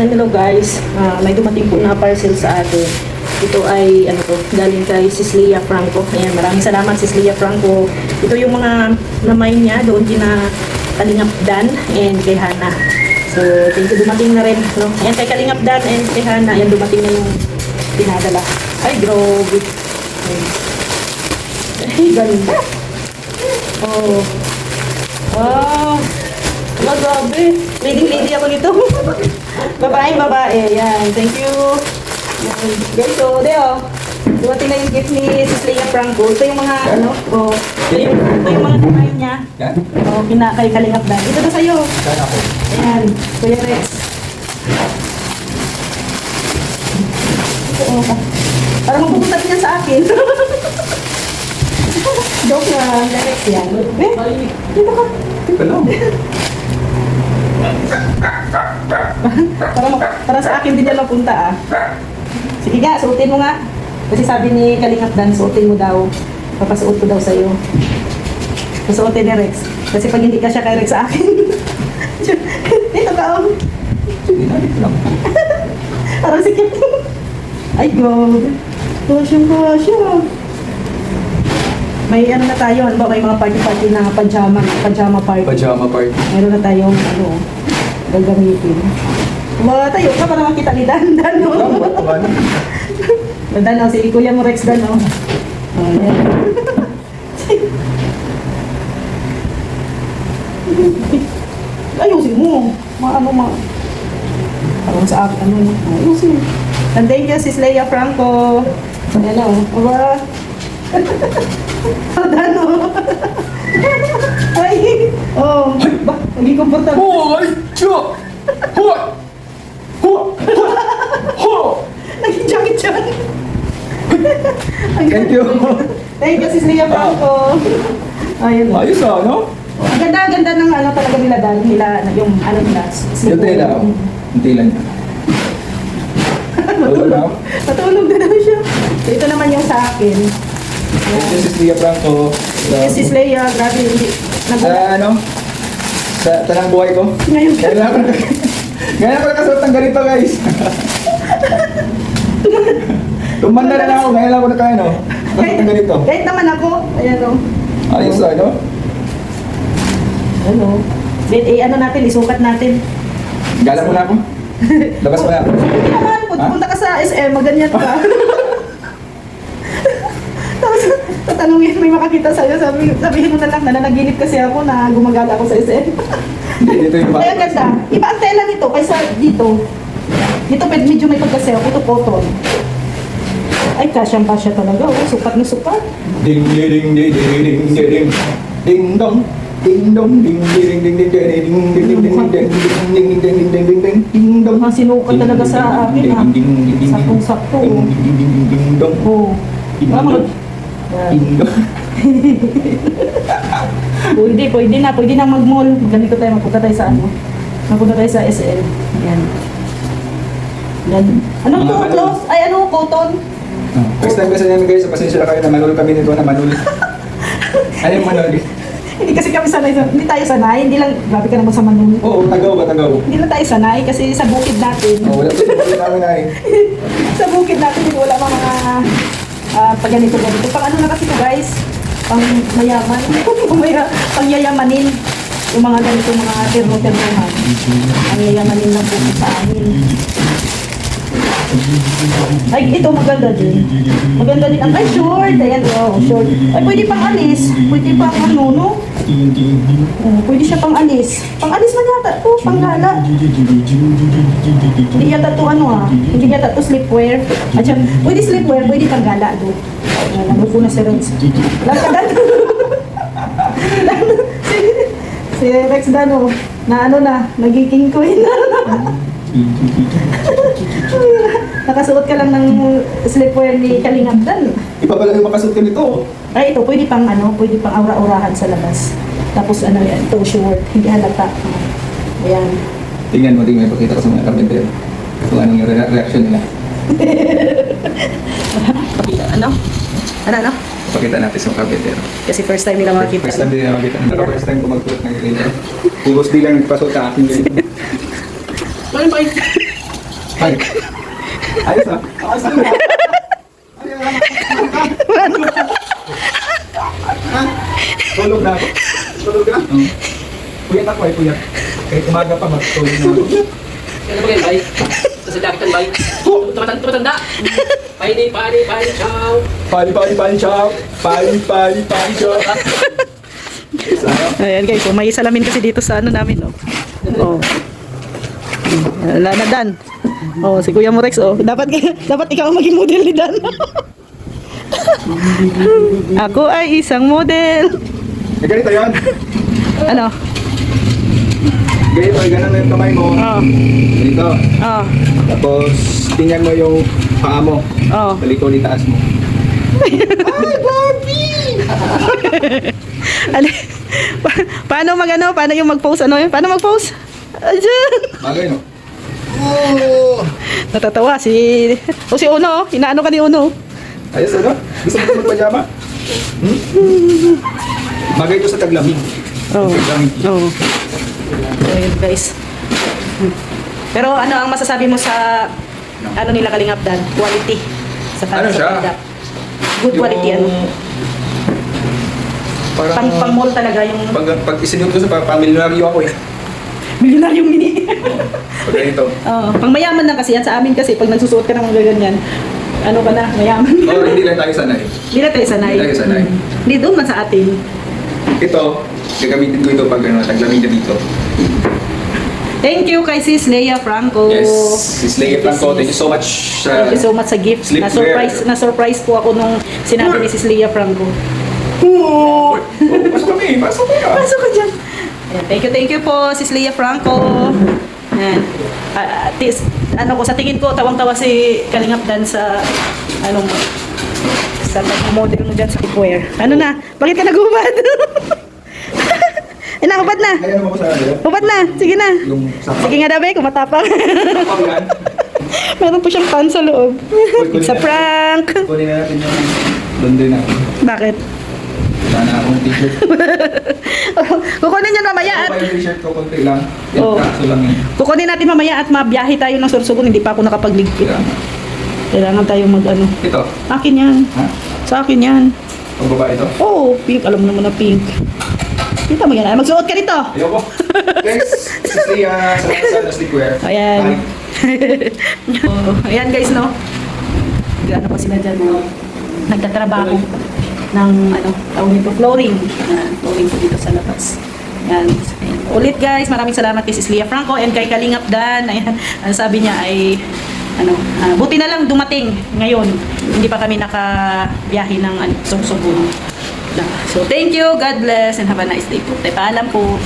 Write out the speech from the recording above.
Ayan, hello guys. May dumating po na parcel sa atin. Ito ay, ano to, galing kay Sis Lea Franco. Ayan, maraming salamat Sis Lea Franco. Ito yung mga namay niya doon kina Kalingap Dan and kay Hana. So, thank you, dumating na rin. No? Ayan, kay Kalingap Dan and kay Hana. Ayan, dumating na yung pinadala. Ay, grabe. Ay, ganda. Oh. Wow. Wala, grabe. Leading ako nito. Babae. Yan. Thank you. Yan. Guys, so, deo. Dumating na yung gift ni Sis Lea Franco. Ito yung mga, ano, oh. Ito yung mga kumain niya. Oh, kay Kalingap Dan. Ito na sa'yo. Ayan. Kuya Rex. Ito, oh. Parang magpupunta din yan sa akin. Joke lang. Rex yan. Dito ka. Dito lang. Para sa akin din yan mapunta ah. Sige nga, suotin mo nga. Kasi sabi ni Kalingap Dan, suotin mo daw. Papasuot ko daw sa'yo. Pasuotin ni Rex. Kasi pag hindi ka siya kay Rex sa akin. Dito ka oh. Sige na, dito lang. Parang sikip. Ay God. Kasya. May ano na tayo, ano ba, may mga party na pajama party. Pajama party. Meron na tayong ano, gagamitin. Tayo ka para makita ni Dan, no? Dan, no? Si Kuya mo Rex Dan, no? Oh, yan. Ayusin mo. Parang sa akin, ano, ayusin. And thank you, Sis Lea Franco. Ayan, no? Aba. Dan, no? Ay! Oh, ba? Hindi komportable. Hoy! Chuk! Hoy! Nag-jacket siya. Thank you. Thank you, Sis Lea Franco. Ayun. Ayos ah, no? Ang ganda ng ano talaga nila dahil nila, yung ano nila. Yung tela. Yung tela niya. Matulog na daw siya. So, ito naman yung sa akin. Thank you, Sis Lea Franco. Thank you, Sis Lea. Grabe, hindi. Ano? Sa tanang buhay ko. Ngayon ka. Ngayon ako nakasuot ng ganito, guys. Tumanda na ako. Ngayon lang ako nakano. Nakasuot ng ganito. Kahit naman ako. Ayan o. Ayos ah, no? Ano? Ano natin, isukat natin. Gala mo na ako. Labas mo na ako. Hindi naman, punta ka sa SM, maganyan ka. Tapos, tatanungin, may makakita sa'yo, sabihin mo na lang, nananaginip kasi ako na gumagala ako sa SM. Dito yung Kaya ganda. Iba ang tela nito kaysa dito. Dito medyo may pagkasew. Ito cotton. Ay, kasyang-kasya talaga. Oh, sukat na sukat. Ding ding ding ding ding ding ding ding ding dong ding dong ding ding ding ding ding ding ding ding ding ding ding ding ding ding ding dong. Mga sinukat talaga sa akin ha. Saktong-sakto. Ding ding ding ding ding dong. Oh. Ding dong. Pwede na mag-mall. Ganito tayo, magpunta tayo sa ano. Magpunta tayo sa SM. Ayan. Yan. Anong to? Close? Ay, ano? Cotton? First time kasi namin guys, pasensya na kayo na manul kami nito na manul. Ano yung manul? Hindi kasi kami sanay. Hindi tayo sanay. Hindi lang, grabe ka naman sa manun. Oo, tagaw ba tagaw? Hindi lang tayo sanay kasi sa bukid natin. Oo, wala pa namin ay. Sa bukid natin, wala mga pag ganito. Pang ano na kasi ito guys, pang mayaman. Pang yayamanin. Yung mga ganito, mga termo-termohan. Ang yayamanin lang po sa amin. Ay, ito maganda din. Maganda din. Ay, short. Ayan, oh, short. Ay, pwede pang alis. Pwede pang ano, no? Pwede siya pang alis. Pang alis man yata to, pang gala. Hindi yata to ano ah. Hindi yata to sleepwear. At siya, pwede sleepwear, pwede pang gala do. Alam ko na si Rex. Lakadan. Si Rex Dano, na ano na, nagiging queen na. Nakasuot ka lang ng sleepwear ni Kalingap Dan. Iba pala yung makasuot ka nito. Ay, ito, pwede pang ano, pwede pang aura-aurahan sa labas. Tapos ano yan, ito short, hindi halata. Ayan. Tingnan mo, ipakita ko sa mga carpenter. Kung anong yung reaction nila. Ano? Ano? Pakita natin sa carpenter. Kasi first time nila makikita. First time nila makita. First time ko magsuot ng ganito. Pugos di lang nagpasuot sa akin ganito. Ano ba Ay. Ayos ah. Ayos ah. Tulog na ako. Tulog na? Puyat ako ay puyat. Kahit umaga pa matulog na ako. Kailan ba yan, bay? Kasi dami kang bay. Tumatanda. Pali, chow. Pali, chow. Pali, chow. Ayan guys, so may salamin kasi dito sa ano namin, oh. Oh. Wala na Dan. Oh, si Kuya Morex, oh. Dapat ikaw ang maging model ni Dan. Ako ay isang model. Eh, ganito yan. Ano? Ganito, ganun na yung kamay mo. Oh. Dito. Oh. Tapos, tingnan mo yung paa mo. Oh. Balik ko itaas mo. Ano? Paano magano? Paano yung mag-post? Ano yun? Paano mag-post? Ayan. Bagay, no? Oh! Natatawa si Uno, oh. Inaano ka ni Uno. Ayos, ano? Gusto mo magpajama? Bagay ito sa taglamig. Oh. Taglamig. Oh. So, yun guys. Pero ano ang masasabi mo sa ano nila Kalingap Dan? Quality. Sa Ano siya? product. Good quality, ano? Parang, Pang mall talaga yung pag isinuot ko sa pamilyaryo ako eh. milyonaryong mini. Pag ganito. Oh, pang mayaman na kasi yan sa amin kasi pag nagsusuot ka ng mga ganyan, ano ka na, mayaman. Oh, hindi lang tayo sanay. Hindi na tayo sanay. Hindi tayo sanay. Hindi doon man sa atin. Ito, gagamitin ko ito pag ano, taglamig na dito. Thank you kay Sis Leia Franco. Yes, Sis Leia Franco, thank you so much. Thank you so much sa gift. Sleepwear. Na-surprise po ako nung sinabi ni Sis Leia Franco. Oh, pasok kami, pasok ka. Pasok ka dyan. Ayan, thank you po, Sis Leia Franco. Ayan. Ano ko, sa tingin ko, tawang-tawa si Kalingap Dan sa, ano mo, sa model mo dyan sa cookware. Ano na? Bakit ka nagubad? Ay na, hubad na. Kaya naman ko sa ano, Hubad na. Sige na. yung sapaw. Sige nga dabe, kumatapang. Sapaw yan. Meron po siyang pan sa loob. It's a prank. Kunin na natin yung London natin. Bakit? Wala na akong t-shirt. Kukunin niyo mamaya at Ako yung t-shirt ko, konti lang. Oo. Yung kaso lang yun. kukunin natin mamaya at mabiyahe tayo ng Sorsogon. Hindi pa ako nakapagligpit. Kaya, Kailangan tayo mag-ano. ito. Akin yan. Ha? Sa akin yan. Pag babae ito? Oo, pink. Alam mo naman na pink. Kita mo yan. Ay, magsuot ka nito. Ayoko. Guys, Sis Leia sa sleepwear. Ayan. Oh, ayan guys, no? Ano pa sila dyan, no? Nagtatrabaho ng, ano, tawag nito, flooring. Flooring po dito sa labas. Ayan. Ayan. Ulit guys, maraming salamat kay Sis Leia Franco and kay Kalingap Dan. Ayan. Ang sabi niya ay, ano, buti na lang dumating ngayon. Hindi pa kami nakabiyahe ng Sorsogon. So, thank you, God bless, and have a nice day po. Paalam po.